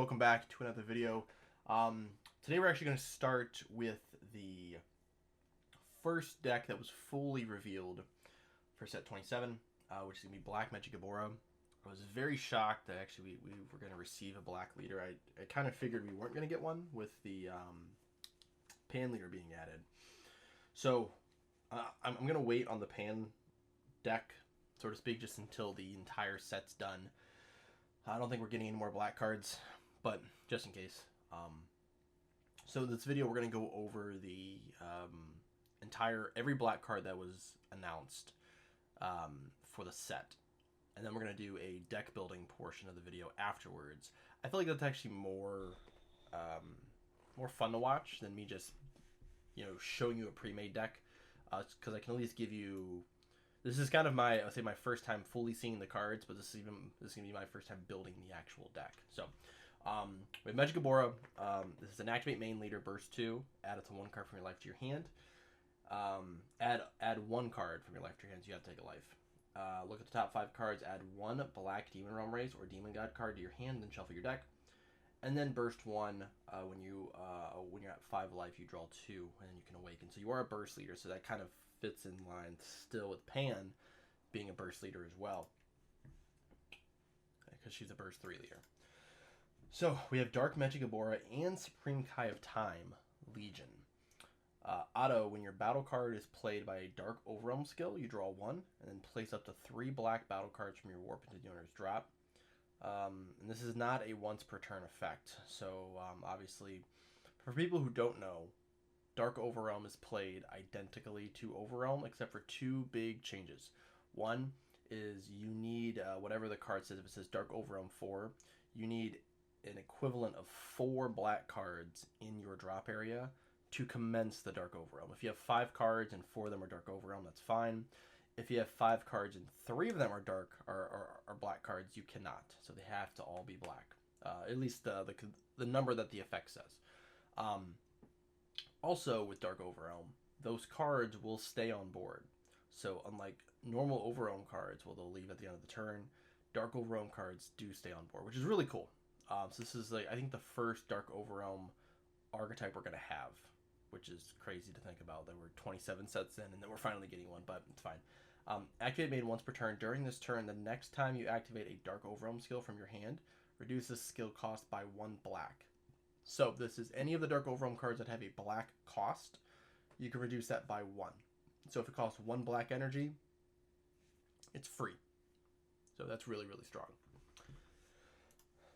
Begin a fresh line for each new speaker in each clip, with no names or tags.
welcome back to another video. Today we're actually going to start with the first deck that was fully revealed for set 27, which is going to be Black Mechikbura. I was very shocked that actually we were going to receive a black leader. I kind of figured we weren't going to get one with the pan leader being added. So I'm going to wait on the pan deck, so to speak, just until the entire set's done. I don't think we're getting any more black cards, but just in case. So this video we're going to go over the every black card that was announced for the set. And then we're going to do a deck building portion of the video afterwards. I feel like that's actually more fun to watch than me just, showing you a pre-made deck. Because I can at least give you... This is kind of my first time fully seeing the cards, but this is going to be my first time building the actual deck. So, we have Mechikbura. This is an activate main leader, burst 2. Add it to one card from your life to your hand. Add one card from your life to your hand, so you have to take a life. Look at the top 5 cards, add one black Demon Realm Race or Demon God card to your hand, then shuffle your deck. And then burst 1, when you're at 5 life, you draw 2, and then you can awaken. So you are a burst leader, so that kind of fits in line still with Pan being a burst leader as well, because she's a burst 3 leader. So we have Dark Mechikbura and Supreme Kai of Time Legion. Auto, when your battle card is played by a Dark OverRealm skill, you draw 1, and then place up to 3 black battle cards from your warp into the owner's drop. And this is not a once per turn effect. So obviously, for people who don't know, Dark OverRealm is played identically to OverRealm, except for 2 big changes. One is you need, whatever the card says, if it says Dark OverRealm 4, you need an equivalent of 4 black cards in your drop area to commence the Dark OverRealm. If you have 5 cards and 4 of them are Dark OverRealm, that's fine. If you have 5 cards and 3 of them are are black cards, you cannot. So they have to all be black. At least the number that the effect says. Also, with Dark OverRealm, those cards will stay on board. So unlike normal OverRealm cards, well, they'll leave at the end of the turn, Dark OverRealm cards do stay on board, which is really cool. So this is, I think, the first Dark OverRealm archetype we're going to have, which is crazy to think about. There were 27 sets in, and then we're finally getting one, but it's fine. Activate made once per turn. During this turn, the next time you activate a Dark OverRealm skill from your hand, reduce the skill cost by 1 black. So this is any of the Dark OverRealm cards that have a black cost, you can reduce that by 1. So if it costs 1 black energy, it's free. So that's really, really strong.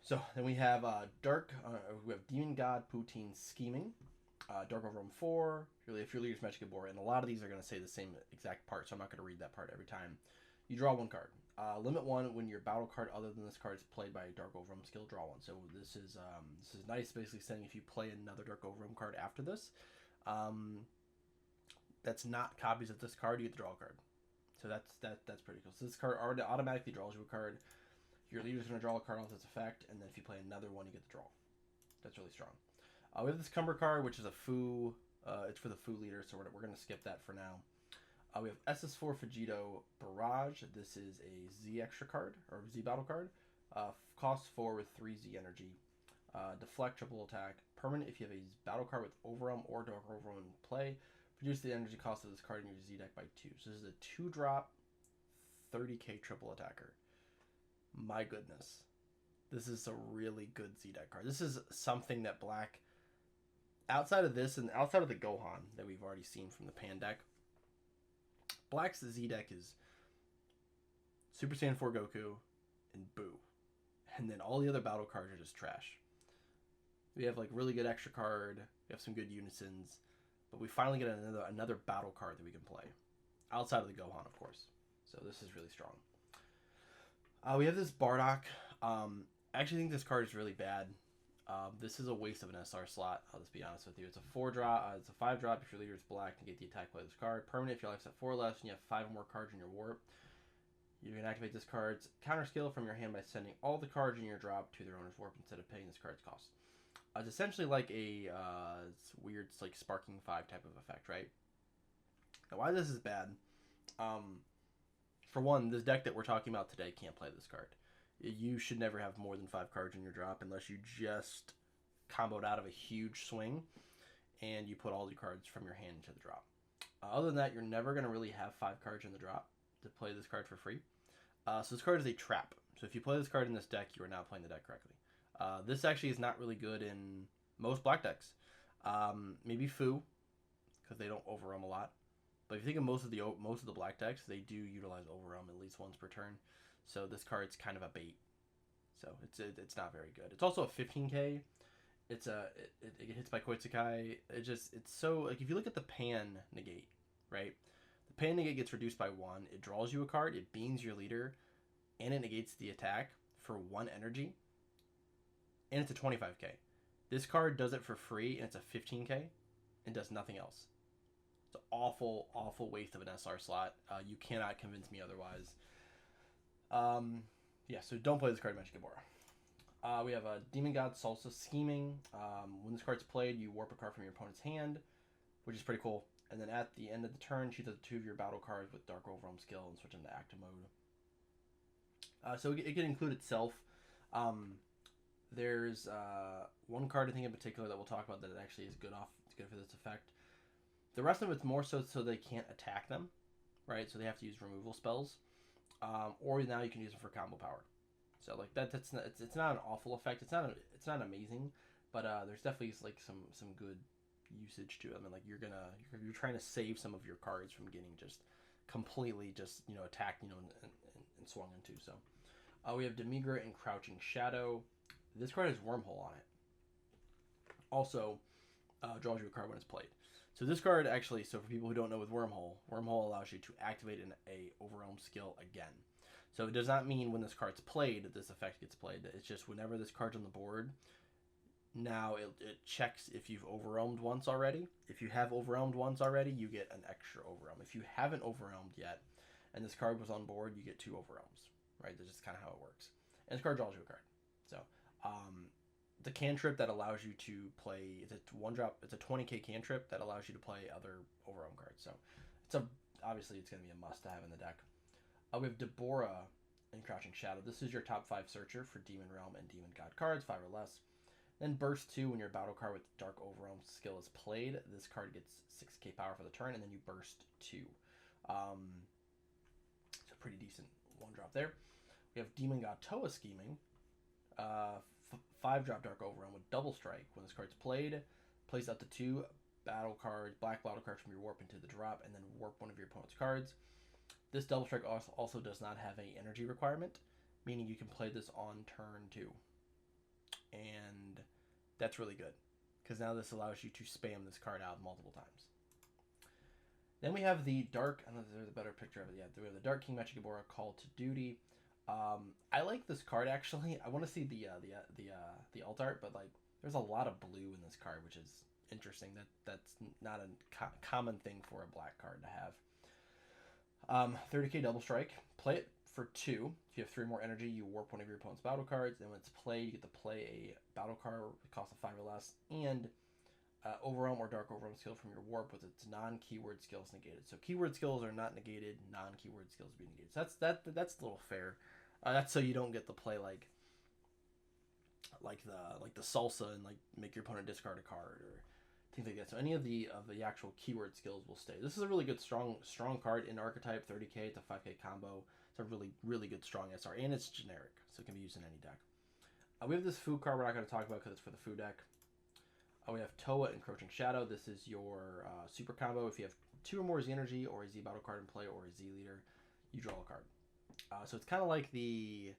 So then we have we have Demon God Poutine Scheming, Dark OverRealm 4, if your leader's Mechikbura, and a lot of these are going to say the same exact part, so I'm not going to read that part every time. You draw 1 card. Limit 1 when your battle card other than this card is played by a Dark OverRealm skill, draw 1. So this is nice, basically saying if you play another Dark OverRealm card after this, that's not copies of this card, you get to draw a card. So that's pretty cool. So this card automatically draws you a card. Your leader's going to draw a card off its effect, and then if you play another one, you get to draw. That's really strong. We have this Cumber card, which is a Foo. It's for the Foo leader, so we're going to skip that for now. We have SS4 Fujito Barrage. This is a Z extra card, or Z battle card. Costs 4 with 3 Z energy. Deflect, triple attack. Permanent if you have a battle card with OverRealm or Dark OverRealm in play. Reduce the energy cost of this card in your Z deck by 2. So this is a 2-drop, 30k triple attacker. My goodness. This is a really good Z deck card. This is something that Black, outside of this and outside of the Gohan that we've already seen from the Pan deck, Black's Z deck is Super Saiyan 4 Goku and Boo. And then all the other battle cards are just trash. We have really good extra card, we have some good unisons, but we finally get another battle card that we can play. Outside of the Gohan, of course. So this is really strong. We have this Bardock. I actually think this card is really bad. This is a waste of an SR slot. I'll just be honest with you. It's a 4-drop. It's a 5-drop if your leader is black and get the attack play this card. Permanent if your life's at 4 left and you have 5 or more cards in your warp. You can activate this card's counter skill from your hand by sending all the cards in your drop to their owner's warp instead of paying this card's cost. It's essentially like a weird Sparking 5 type of effect, right? Now, why this is bad? For one, this deck that we're talking about today can't play this card. You should never have more than 5 cards in your drop unless you just comboed out of a huge swing and you put all the cards from your hand into the drop. Other than that, you're never going to really have 5 cards in the drop to play this card for free. So this card is a trap. So if you play this card in this deck, you are not playing the deck correctly. This actually is not really good in most black decks. Maybe Fu, because they don't overwhelm a lot. But if you think of most of the black decks, they do utilize overwhelm at least once per turn. So this card's kind of a bait. So it's not very good. It's also a 15k. It hits by Koitsukai. It's so, like, if you look at the pan negate, right? The pan negate gets reduced by 1. It draws you a card. It beans your leader, and it negates the attack for 1 energy. And it's a 25k. This card does it for free, and it's a 15k, and does nothing else. It's an awful, awful waste of an SR slot. You cannot convince me otherwise. Yeah, so don't play this card, Mechikbura. We have a Demon God Salsa Scheming. When this card's played, you warp a card from your opponent's hand, which is pretty cool. And then at the end of the turn, choose 2 of your battle cards with Dark Overwhelm skill and switch into active mode. So it can include itself. There's one card I think in particular that we'll talk about that actually is good for this effect. The rest of it's more so they can't attack them, right? So they have to use removal spells, or now you can use them for combo power. So like it's not an awful effect. It's not amazing, but there's definitely like some good usage to it. I mean, like you're trying to save some of your cards from getting just completely attacked and swung into. So we have Demigra and Crouching Shadow. This card has Wormhole on it. Also, draws you a card when it's played. So this card actually, so for people who don't know, with Wormhole allows you to activate a Overwhelm skill again. So it does not mean when this card's played that this effect gets played. It's just whenever this card's on the board, now it checks if you've overwhelmed once already. If you have overwhelmed once already, you get an extra overwhelm. If you haven't overwhelmed yet, and this card was on board, you get 2 overwhelms. Right? That's just kind of how it works. And this card draws you a card. So the cantrip that allows you to play, it's a 1-drop. It's a 20k cantrip that allows you to play other overwhelm cards. So obviously it's going to be a must to have in the deck. We have Deborah and Crouching Shadow. This is your top 5 searcher for Demon Realm and Demon God cards, 5 or less. Then Burst 2, when your battle card with Dark Overwhelm skill is played, this card gets 6k power for the turn, and then you Burst 2. It's a pretty decent 1-drop there. We have Demon God Toa Scheming. 5-drop Dark Overwhelm with Double Strike. When this card's played, place up to 2 black battle cards from your warp into the drop, and then warp one of your opponent's cards. This Double Strike also does not have a energy requirement, meaning you can play this on turn 2. And that's really good, because now this allows you to spam this card out multiple times. Then we have the Dark, I don't know if there's a better picture of it yet. We have the Dark King Mechikbura Call to Duty. I like this card actually. I want to see the alt art, but like there's a lot of blue in this card, which is interesting. That's not a common thing for a black card to have. 30k Double Strike. Play it for 2. If you have 3 more energy, you warp one of your opponent's battle cards. Then when it's played, you get to play a battle card with a cost of 5 or less, and Overwhelm or Dark Overwhelm skill from your warp with its non-keyword skills negated. So keyword skills are not negated, non-keyword skills be negated. So that's a little fair. That's so you don't get to play like the salsa and like make your opponent discard a card or things like that. So any of the actual keyword skills will stay. This is a really good strong card in archetype. 30k, it's a 5k combo. It's a really good strong SR, and it's generic, so it can be used in any deck. We have this food card we're not going to talk about because it's for the food deck. We have Toa Encroaching Shadow. This is your super combo. If you have 2 or more Z energy or a Z battle card in play or a Z leader, you draw a card. So it's kind of like the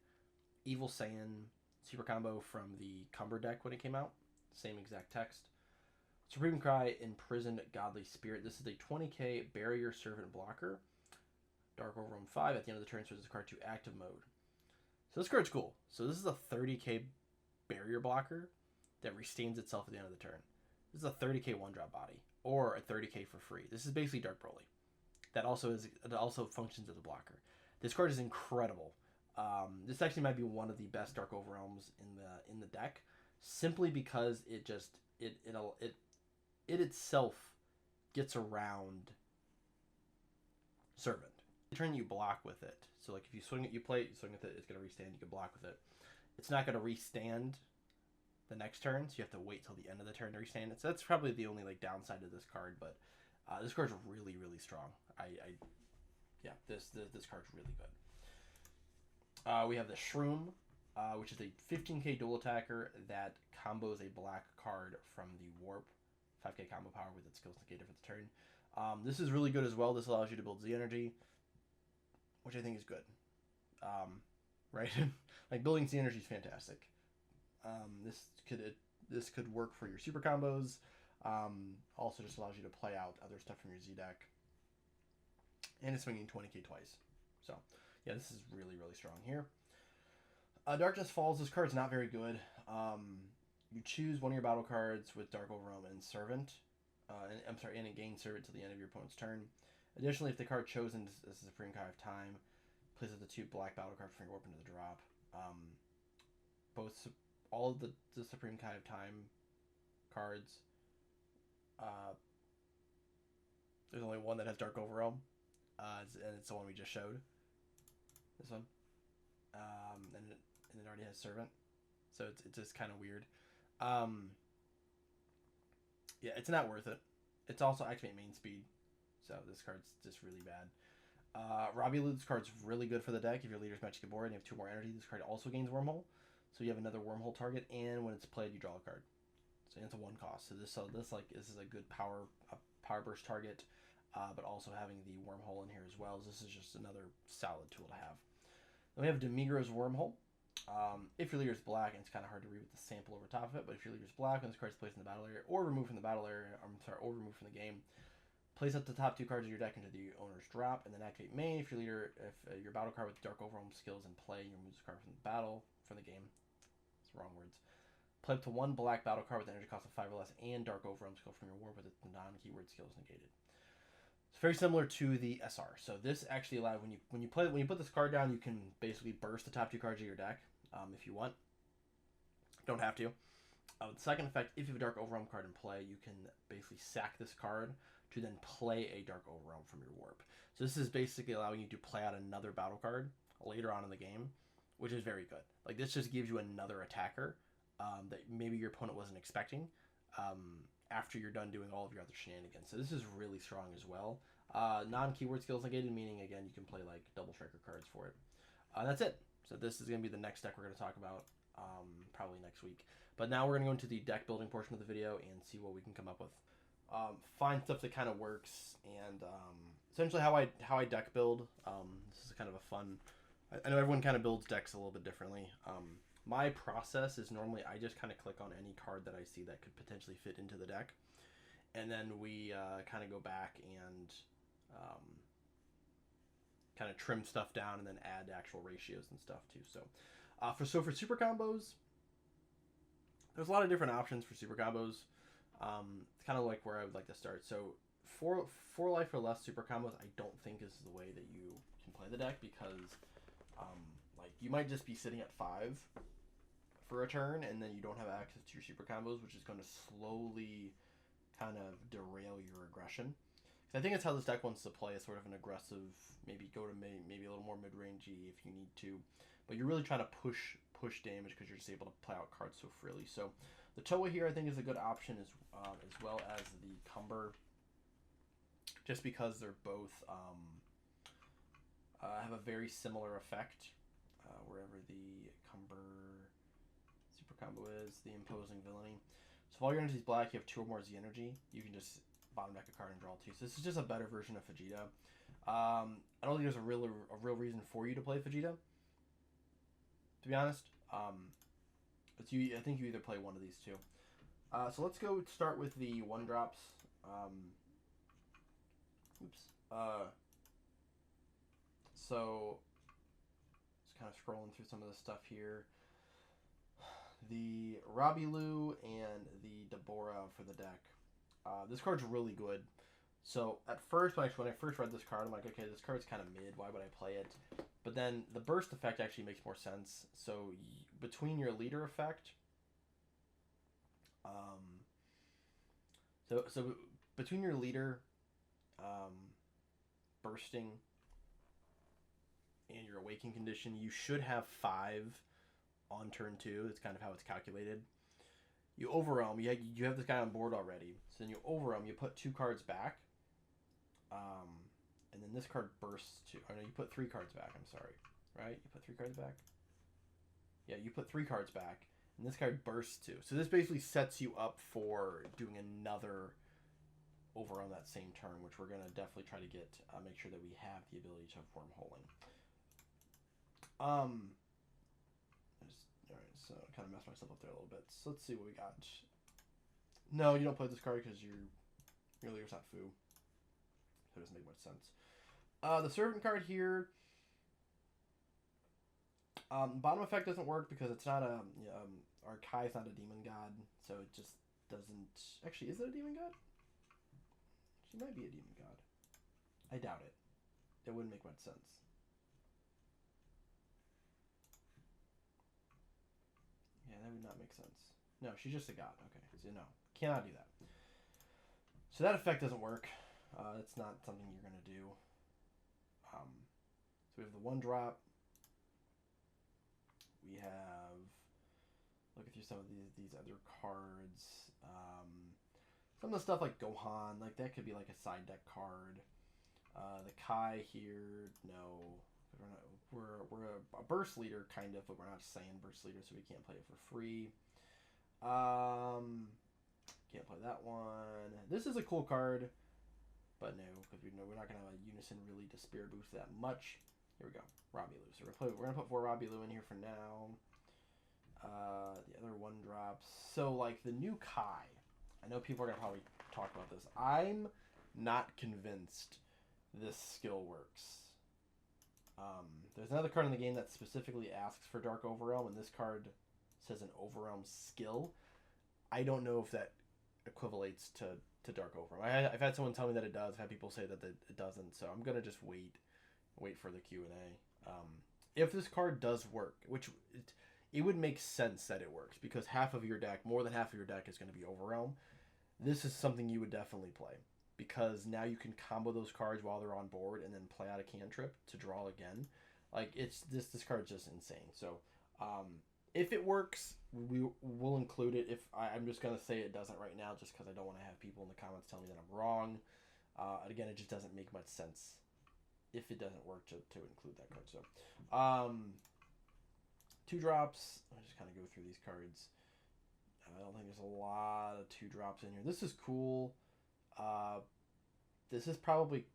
Evil Saiyan super combo from the Cumber deck when it came out. Same exact text. Supreme Cry, Imprisoned Godly Spirit. This is a 20k Barrier Servant blocker. Dark Overwhelm 5. At the end of the turn, switches this card to active mode. So this card's cool. So this is a 30k Barrier blocker that restains itself at the end of the turn. This is a 30k 1-drop body, or a 30k for free. This is basically Dark Broly. It also functions as a blocker. This card is incredible. This actually might be one of the best Dark Overwhelms in the deck, simply because it itself gets around Servant. turn you block with it. So like if you swing it, you play it, you swing with it, it's gonna restand. You can block with it. It's not gonna restand the next turn, so you have to wait till the end of the turn to restand it. So that's probably the only like downside of this card. But this card's really strong. Yeah, this card's really good. We have the Shroom, which is a 15k dual attacker that combos a black card from the Warp. 5k combo power with its skills negate if it's turn. This is really good as well. This allows you to build Z energy, which I think is good. Right? Like building Z energy is fantastic. This could work for your super combos. Also just allows you to play out other stuff from your Z deck. And it's swinging 20k twice. So, yeah, this is really strong here. Darkness Falls, this card's not very good. You choose one of your battle cards with Dark Overwhelm and Servant. And it gains Servant till the end of your opponent's turn. Additionally, if the card chosen is the Supreme Kai of Time, places the 2 black battle cards from your warp into the drop. All of the Supreme Kai of Time cards. There's only one that has Dark Overwhelm, and it's the one we just showed. This one, and it already has Servant, so it's just kind of weird. Yeah, it's not worth it. It's also activate main speed, so this card's just really bad. Rabilu, this card's really good for the deck. If your leader's Mechikbura and you have 2 more energy, this card also gains Wormhole. So you have another Wormhole target, and when it's played, you draw a card. So it's a 1 cost. So this is a good power burst target, but also having the Wormhole in here as well. This is just another solid tool to have. Then we have Demigra's Wormhole. If your leader is black, and it's kind of hard to read with the sample over top of it, but if your leader is black when this card is placed in the battle area or removed from the battle area, or removed from the game, place up the top 2 cards of your deck into the owner's drop, and then activate main if your battle card with Dark Overwhelm skills in play, you remove this card from the game. It's wrong words. Play up to 1 black battle card with energy cost of 5 or less and Dark Overwhelm skill from your war with its non-keyword skills negated. It's very similar to the SR. So this actually allows when you put this card down, you can basically burst the top 2 cards of your deck if you want. Don't have to. The second effect, if you have a Dark Overwhelm card in play, you can basically sack this card to then play a Dark Overwhelm from your warp. So this is basically allowing you to play out another battle card later on in the game, which is very good. Like this just gives you another attacker that maybe your opponent wasn't expecting after you're done doing all of your other shenanigans. So this is really strong as well. Non-keyword skills negated, meaning again you can play like double striker cards for it. That's it. So this is going to be the next deck we're going to talk about probably next week. But now we're going to go into the deck building portion of the video and see what we can come up with. Find stuff that kind of works, and essentially how I deck build. This is kind of a fun. I know everyone kind of builds decks a little bit differently. My process is normally I just kind of click on any card that I see that could potentially fit into the deck, and then we kind of go back and kind of trim stuff down and then add actual ratios and stuff too. So for super combos, there's a lot of different options for super combos. It's kind of like where I would like to start. So four life or less super combos, I don't think is the way that you can play the deck, because like you might just be sitting at 5 for a turn and then you don't have access to your super combos, which is going to slowly kind of derail your aggression. I think it's how this deck wants to play, as sort of an aggressive, maybe go to maybe a little more mid-rangey if you need to, but you're really trying to push damage because you're just able to play out cards so freely. So the Toa here I think is a good option as well as the Cumber, just because they're both have a very similar effect. Wherever the Cumber super combo is, the Imposing Villainy. So if all your energy is black, you have 2 or more Z energy, you can just bottom deck a card and draw 2. So this is just a better version of Vegeta. I don't think there's a real reason for you to play Vegeta, to be honest. I think you either play one of these 2. So let's go start with the 1-drops. So just kind of scrolling through some of the stuff here. The Rabilu and the Deborah for the deck. This card's really good. So at first, when I first read this card, I'm like, okay, this card's kind of mid. Why would I play it? But then the burst effect actually makes more sense. So between your leader effect, so between your leader bursting and your awakening condition, you should have 5 on turn 2. That's kind of how it's calculated. You overwhelm. You have this guy on board already. So then you overwhelm. You put 2 cards back. And then this card bursts too. Oh no, you put 3 cards back. I'm sorry. Right? You put 3 cards back? Yeah, you put 3 cards back. And this card bursts too. So this basically sets you up for doing another overwhelm that same turn, which we're going to definitely try to get, make sure that we have the ability to wormholing. Alright, so I kind of messed myself up there a little bit. So let's see what we got. No, you don't play this card because your leader's not foo. So it doesn't make much sense. The servant card here. Bottom effect doesn't work because it's not a our Kai's not a demon god, so it just doesn't. Actually, is it a demon god? She might be a demon god. I doubt it. It wouldn't make much sense. Yeah, that would not make sense. No, she's just a god. Okay, so no, cannot do that. So that effect doesn't work. It's not something you're gonna do. So we have the 1-drop. We have, looking through some of these other cards. Some of the stuff like Gohan, like that could be like a side deck card. The Kai here, no, we're a burst leader kind of, but we're not a Saiyan burst leader, so we can't play it for free. Can't play that one. This is a cool card, but no, because we're not gonna unison really to Spirit Boost that much. Here we go, Robbie Lou. So we're gonna put 4 Robbie Lou in here for now. The other 1-drops. So like the new Kai, I know people are gonna probably talk about this. I'm not convinced this skill works. There's another card in the game that specifically asks for Dark Overwhelm, and this card says an Overwhelm skill. I don't know if that equivalates to Dark Overwhelm. I've had someone tell me that it does. I've had people say that it doesn't. So I'm gonna just wait for the Q&A. If this card does work, which it would make sense that it works, because more than half of your deck is going to be Overwhelm. This is something you would definitely play, because now you can combo those cards while they're on board and then play out a cantrip to draw again. Like, this card's just insane. So if it works, we'll include it. If I'm just going to say it doesn't right now, just because I don't want to have people in the comments tell me that I'm wrong. Again, it just doesn't make much sense if it doesn't work to include that card. So 2-drops. I'll just kind of go through these cards. I don't think there's a lot of 2-drops in here. This is cool. This is probably